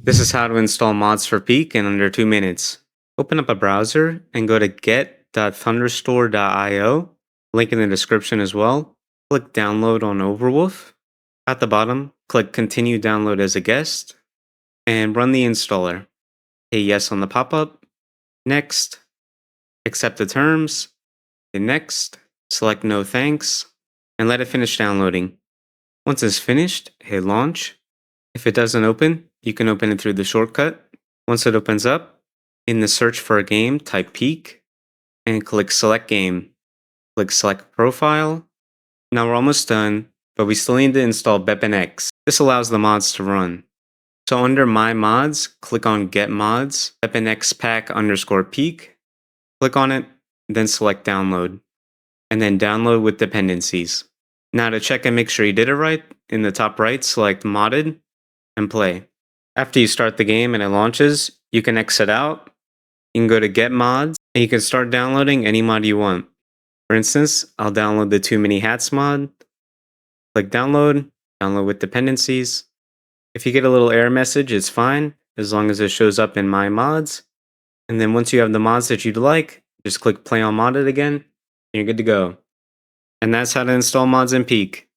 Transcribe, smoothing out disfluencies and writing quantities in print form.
This is how to install mods for Peak in under 2 minutes. Open up a browser and go to get.thunderstore.io, link in the description as well. Click download on Overwolf. At the bottom, click continue download as a guest and run the installer. Hit yes on the pop-up, next, accept the terms, hit next, select no thanks, and let it finish downloading. Once it's finished, hit launch. If it doesn't open, you can open it through the shortcut. Once it opens up, in the search for a game, type Peak and click select game. Click select profile. Now we're almost done, but we still need to install BepInEx. This allows the mods to run. So under my mods, click on get mods, BepInEx pack _ Peak. Click on it, then select download, and then download with dependencies. Now to check and make sure you did it right, in the top right, select modded and play. After you start the game and it launches, you can exit out. You can go to get mods and you can start downloading any mod you want. For instance, I'll download the Too Many Hats mod. Click download, download with dependencies. If you get a little error message, it's fine as long as it shows up in my mods. And then once you have the mods that you'd like, just click play on modded again and you're good to go. And that's how to install mods in Peak.